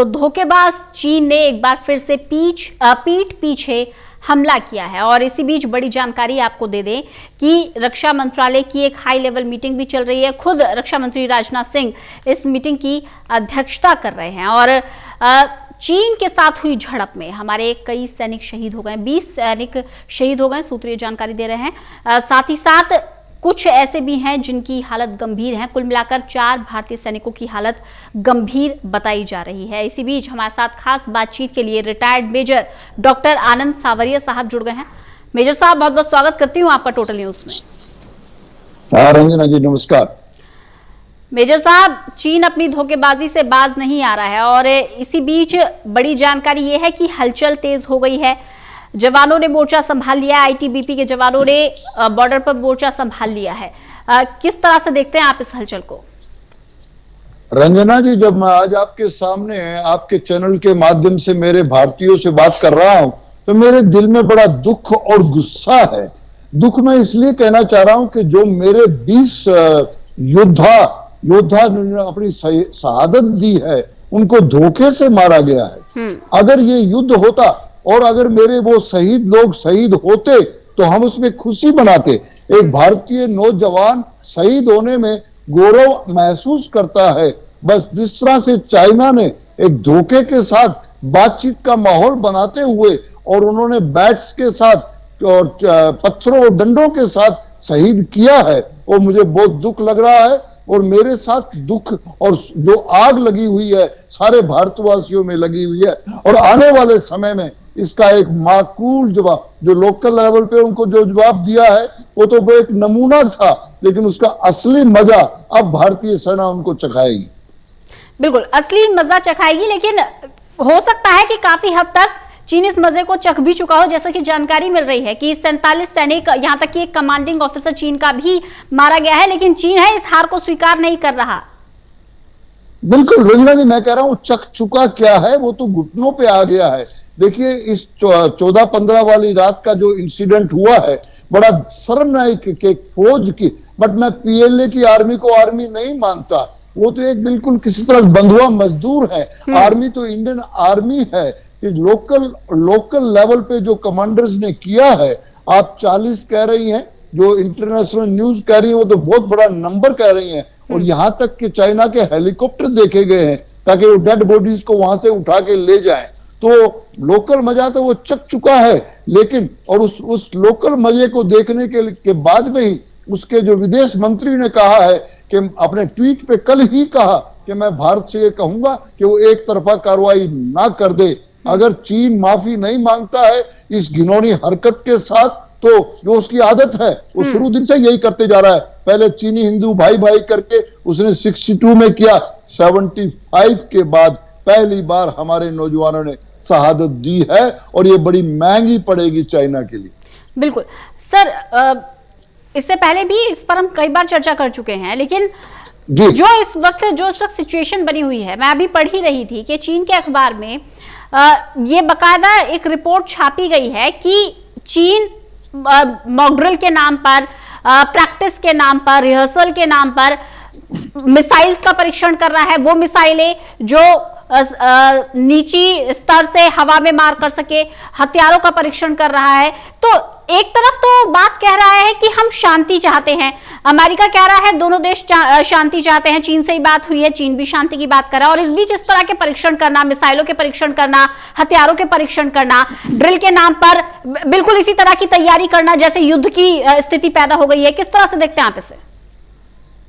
तो धोखेबाज चीन ने एक बार फिर से पीठ पीछे हमला किया है। और इसी बीच बड़ी जानकारी आपको दे दें कि रक्षा मंत्रालय की एक हाई लेवल मीटिंग भी चल रही है। खुद रक्षा मंत्री राजनाथ सिंह इस मीटिंग की अध्यक्षता कर रहे हैं। और चीन के साथ हुई झड़प में हमारे कई सैनिक शहीद हो गए, 20 सैनिक शहीद हो गए, सूत्रीय जानकारी दे रहे हैं। साथ ही साथ कुछ ऐसे भी हैं जिनकी हालत गंभीर है। कुल मिलाकर 4 भारतीय सैनिकों की हालत गंभीर बताई जा रही है। इसी बीच हमारे साथ खास बातचीत के लिए रिटायर्ड मेजर डॉक्टर आनंद सावरिया साहब जुड़ गए हैं। मेजर साहब, बहुत बहुत स्वागत करती हूँ आपका टोटल न्यूज में। रंजना जी नमस्कार। मेजर साहब, चीन अपनी धोखेबाजी से बाज नहीं आ रहा है और इसी बीच बड़ी जानकारी यह है कि हलचल तेज हो गई है। जवानों ने मोर्चा संभाल लिया है, आईटीबीपी के जवानों ने बॉर्डर पर मोर्चा संभाल लिया है। किस तरह से देखते हैं आप इस हलचल को? रंजना जी, जब मैं आज आपके सामने आपके चैनल के माध्यम से मेरे भारतीयों से बात कर रहा हूं तो मेरे दिल में बड़ा दुख और गुस्सा है। दुख मैं इसलिए कहना चाह रहा हूं कि जो मेरे 20 योद्धा ने अपनी शहादत दी है, उनको धोखे से मारा गया है। अगर ये युद्ध होता और अगर मेरे वो शहीद लोग शहीद होते तो हम उसमें खुशी मनाते। एक भारतीय नौजवान शहीद होने में गौरव महसूस करता है। बस जिस तरह से चाइना ने एक धोखे के साथ बातचीत का माहौल बनाते हुए और उन्होंने बैट्स के साथ और पत्थरों और डंडों के साथ शहीद किया है, वो मुझे बहुत दुख लग रहा है। और मेरे साथ दुख और जो आग लगी हुई है सारे भारतवासियों में लगी हुई है। और आने वाले समय में इसका एक माकूल जवाब, जो लोकल लेवल पे उनको जो जवाब दिया है वो तो वो एक नमूना था, लेकिन उसका असली मजा अब भारतीय सेना उनको चखाएगी। बिल्कुल असली मजा चखाएगी, लेकिन हो सकता है कि काफी हद तक चीन इस मजे को चख भी चुका हो। जैसा कि जानकारी मिल रही है कि 47 सैनिक, यहां तक कि एक कमांडिंग ऑफिसर चीन का भी मारा गया है, लेकिन चीन है इस हार को स्वीकार नहीं कर रहा। बिल्कुल रंजना जी, मैं कह रहा हूं चख चुका क्या है, वो तो घुटनों पे आ गया है। देखिए, इस 14-15 वाली रात का जो इंसिडेंट हुआ है, बड़ा शर्मनाक कि फौज की, बट मैं पीएलए की आर्मी को आर्मी नहीं मानता। वो तो एक बिल्कुल किसी तरह बंधुआ मजदूर है। आर्मी तो इंडियन आर्मी है। लोकल लेवल पे जो कमांडर्स ने किया है, आप 40 कह रही हैं, जो इंटरनेशनल न्यूज कह रही है वो तो बहुत बड़ा नंबर कह रही हैं। और यहां तक कि चाइना के हेलीकॉप्टर देखे गए हैं ताकि वो डेड बॉडीज को वहां से उठा के ले जाएं। तो लोकल मजा तो वो चख चुका है, लेकिन और उस लोकल मजे को देखने के बाद में ही उसके जो विदेश मंत्री ने कहा है कि अपने ट्वीट पे कल ही कहा कि मैं भारत से ये कहूंगा कि वो एक तरफा कार्रवाई ना कर दे। अगर चीन माफी नहीं मांगता है इस घिनौनी हरकत के साथ, तो जो उसकी आदत है वो शुरू दिन से यही करते जा रहा है। पहले चीनी हिंदू भाई भाई करके उसने 62 में किया, 75 के बाद पहली बार हमारे नौजवानों ने शहादत दी है और ये बड़ी महंगी पड़ेगी चाइना के लिए। बिल्कुल सर, इससे पहले भी इस पर हम कई बार चर्चा कर चुके हैं, लेकिन जो इस वक्त सिचुएशन बनी हुई है, मैं अभी पढ़ ही रही थी कि चीन के अखबार में ये बकायदा एक रिपोर्ट छापी गई है कि चीन मॉक ड्रिल के नाम पर, प्रैक्टिस के नाम पर, रिहर्सल के नाम पर मिसाइल्स का परीक्षण कर रहा है। वो मिसाइलें जो नीची स्तर से हवा में मार कर सके, हथियारों का परीक्षण कर रहा है। तो एक तरफ तो बात कह रहा है कि हम शांति चाहते हैं, अमेरिका कह रहा है दोनों देश शांति चाहते हैं, चीन से ही बात हुई है, चीन भी शांति की बात कर रहा है। और इस बीच इस तरह के परीक्षण करना, मिसाइलों के परीक्षण करना, हथियारों के परीक्षण करना, ड्रिल के नाम पर बिल्कुल इसी तरह की तैयारी करना जैसे युद्ध की स्थिति पैदा हो गई है। किस तरह से देखते हैं आप इसे?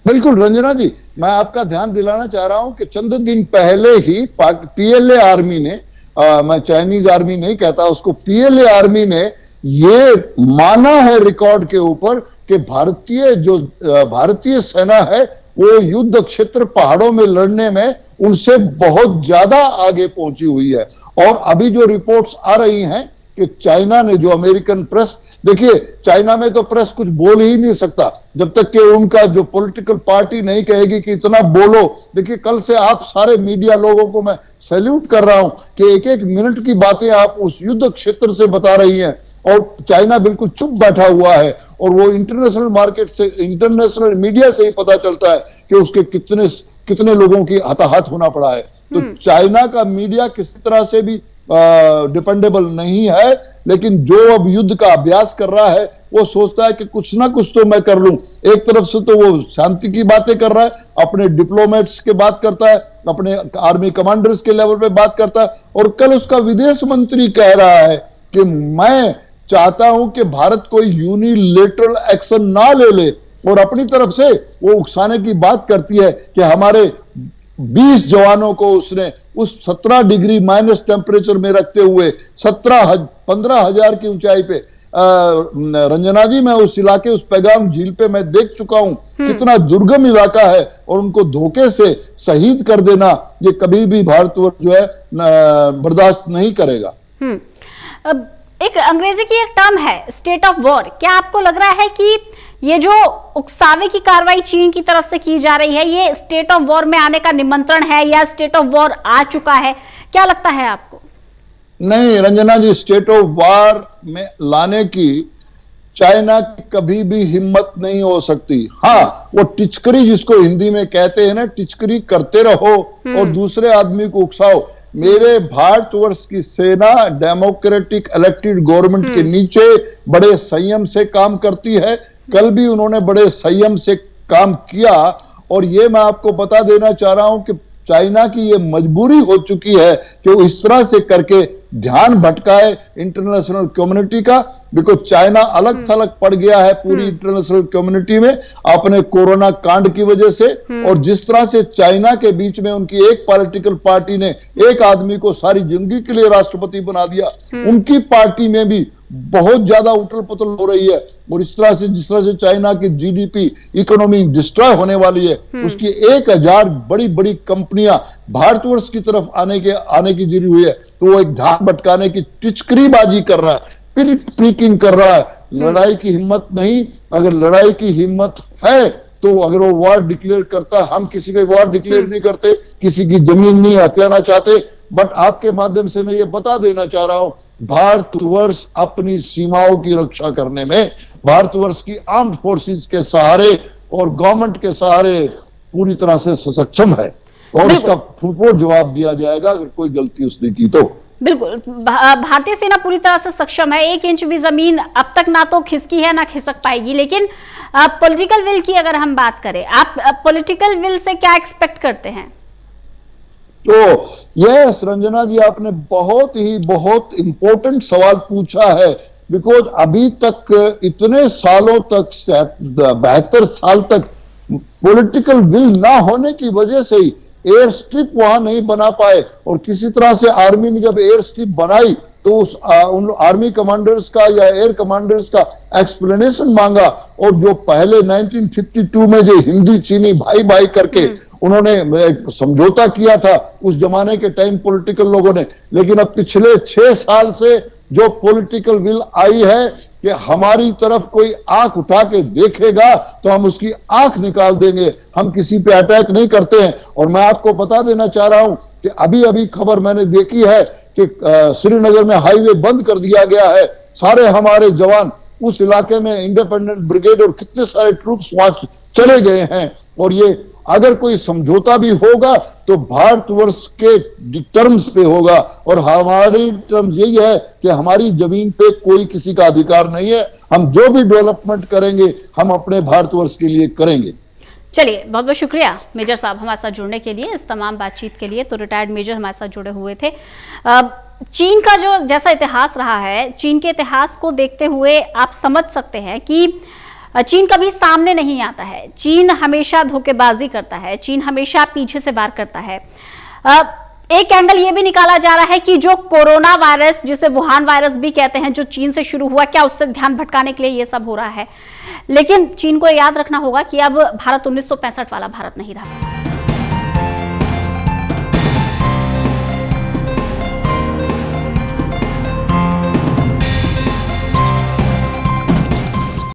बिल्कुल रंजना जी, मैं आपका ध्यान दिलाना चाह रहा हूं कि चंद दिन पहले ही पीएलए आर्मी ने, मैं चाइनीज आर्मी नहीं कहता उसको, पीएलए आर्मी ने ये माना है रिकॉर्ड के ऊपर कि भारतीय सेना है वो युद्ध क्षेत्र पहाड़ों में लड़ने में उनसे बहुत ज्यादा आगे पहुंची हुई है। और अभी जो रिपोर्ट्स आ रही हैं कि चाइना ने, जो अमेरिकन प्रेस, देखिए चाइना में तो प्रेस कुछ बोल ही नहीं सकता जब तक कि उनका जो पॉलिटिकल पार्टी नहीं कहेगी कि इतना बोलो। देखिए कल से आप सारे मीडिया लोगों को मैं सैल्यूट कर रहा हूं कि एक एक मिनट की बातें आप उस युद्ध क्षेत्र से बता रही हैं और चाइना बिल्कुल चुप बैठा हुआ है। और वो इंटरनेशनल मार्केट से, इंटरनेशनल मीडिया से ही पता चलता है कि उसके कितने लोगों की हताहत होना पड़ा है। तो चाइना का मीडिया किसी तरह से भी डिपेंडेबल नहीं है, लेकिन जो अब युद्ध का अभ्यास कर रहा है वो सोचता है कि कुछ ना कुछ तो मैं कर लूं। एक तरफ से तो वो शांति की बातें कर रहा है, अपने डिप्लोमेट्स के बात करता है, अपने आर्मी कमांडर्स के लेवल पे बात करता है, और कल उसका विदेश मंत्री कह रहा है कि मैं चाहता हूं कि भारत कोई यूनिलेटरल एक्शन ना ले और अपनी तरफ से वो उकसाने की बात करती है कि हमारे 20 जवानों को उसने उस 17 डिग्री माइनस टेम्परेचर में रखते हुए 15,000 की ऊंचाई पे, रंजना जी मैं उस इलाके, उस पैगाम झील पे मैं देख चुका हूं कितना दुर्गम इलाका है, और उनको धोखे से शहीद कर देना ये कभी भी भारतवर्ष जो है बर्दाश्त नहीं करेगा। अब एक अंग्रेजी की एक टर्म है स्टेट ऑफ वॉर, क्या आपको लग रहा है कि ये जो उकसावे की कार्रवाई चीन की तरफ से की जा रही है ये स्टेट ऑफ वॉर में आने का निमंत्रण है या स्टेट ऑफ वॉर आ चुका है, क्या लगता है आपको? नहीं रंजना जी, स्टेट ऑफ वॉर में लाने की चाइना की कभी भी हिम्मत नहीं हो सकती। हाँ, वो टिचकरी जिसको हिंदी में कहते हैं ना, टिचकरी करते रहो और दूसरे आदमी को उकसाओ। मेरे भारतवर्ष की सेना डेमोक्रेटिक इलेक्टेड गवर्नमेंट के नीचे बड़े संयम से काम करती है। कल भी उन्होंने बड़े संयम से काम किया, और ये मैं आपको बता देना चाह रहा हूं कि चाइना की ये मजबूरी हो चुकी है कि वो इस तरह से करके ध्यान भटकाए इंटरनेशनल कम्युनिटी का, बिकॉज चाइना अलग थलग पड़ गया है पूरी इंटरनेशनल कम्युनिटी में अपने कोरोना कांड की वजह से। और जिस तरह से चाइना के बीच में उनकी एक पॉलिटिकल पार्टी ने एक आदमी को सारी जिंदगी के लिए राष्ट्रपति बना दिया, उनकी पार्टी में भी बहुत ज्यादा उथल पुथल हो रही है। और इस तरह से जिस तरह से चाइना की जीडीपी इकोनॉमी डिस्ट्रॉय होने वाली है, उसकी 1000 बड़ी बड़ी कंपनियां भारतवर्ष की तरफ आने की जरूरी हुई है, तो वो एक ध्यान भटकाने की टिचकरीबाजी कर रहा है, प्रीकिंग कर रहा है। लड़ाई की हिम्मत नहीं, अगर लड़ाई की हिम्मत है तो अगर वो वॉर डिक्लेयर करता, हम किसी का वॉर डिक्लेयर नहीं करते, किसी की जमीन नहीं हथियाना चाहते, बट आपके माध्यम से मैं ये बता देना चाह रहा हूं, भारतवर्ष अपनी सीमाओं की रक्षा करने में भारतवर्ष की आर्म्ड फोर्सेस के सहारे और गवर्नमेंट के सहारे पूरी तरह से सक्षम है, और इसका फुलपोड़ जवाब दिया जाएगा अगर कोई गलती उसने की तो। बिल्कुल, भारतीय सेना पूरी तरह से सक्षम है। 1 इंच भी जमीन अब तक ना तो खिसकी है ना खिसक पाएगी। लेकिन पॉलिटिकल विल की अगर हम बात करें, आप पॉलिटिकल विल से क्या एक्सपेक्ट करते हैं? तो यस रंजना जी, आपने बहुत इंपॉर्टेंट सवाल पूछा है, बिकॉज अभी तक इतने सालों तक 72 साल तक पॉलिटिकल विल ना होने की वजह से ही एयर स्ट्रिप वहां नहीं बना पाए, और किसी तरह से आर्मी ने जब एयर स्ट्रिप बनाई तो उन आर्मी कमांडर्स का या एयर कमांडर्स का एक्सप्लेनेशन मांगा, और जो पहले 1952 में जो हिंदी चीनी भाई भाई करके उन्होंने समझौता किया था उस जमाने के टाइम पॉलिटिकल लोगों ने, लेकिन अब पिछले 6 साल से जो पॉलिटिकल विल आई है कि हमारी तरफ कोई आंख उठा के देखेगा तो हम उसकी आंख निकाल देंगे, हम किसी पे अटैक नहीं करते हैं। और मैं आपको बता देना चाह रहा हूं कि अभी अभी खबर मैंने देखी है कि श्रीनगर में हाईवे बंद कर दिया गया है, सारे हमारे जवान उस इलाके में इंडिपेंडेंट ब्रिगेड और कितने सारे ट्रूप्स वहां चले गए हैं, और ये अगर कोई समझौता भी होगा तो भारतवर्ष के टर्म्स पे होगा, और हमारी टर्म्स यही है कि हमारी जमीन पे कोई किसी का अधिकार नहीं है, हम जो भी डेवलपमेंट करेंगे हम अपने भारतवर्ष के लिए करेंगे। चलिए, बहुत बहुत शुक्रिया मेजर साहब हमारे साथ जुड़ने के लिए, इस तमाम बातचीत के लिए। तो रिटायर्ड मेजर हमारे साथ जुड़े हुए थे। चीन का जो जैसा इतिहास रहा है, चीन के इतिहास को देखते हुए आप समझ सकते हैं कि चीन कभी सामने नहीं आता है, चीन हमेशा धोखेबाजी करता है, चीन हमेशा पीछे से वार करता है। एक एंगल ये भी निकाला जा रहा है कि जो कोरोना वायरस, जिसे वुहान वायरस भी कहते हैं, जो चीन से शुरू हुआ, क्या उससे ध्यान भटकाने के लिए ये सब हो रहा है। लेकिन चीन को याद रखना होगा कि अब भारत 1965 वाला भारत नहीं रहा।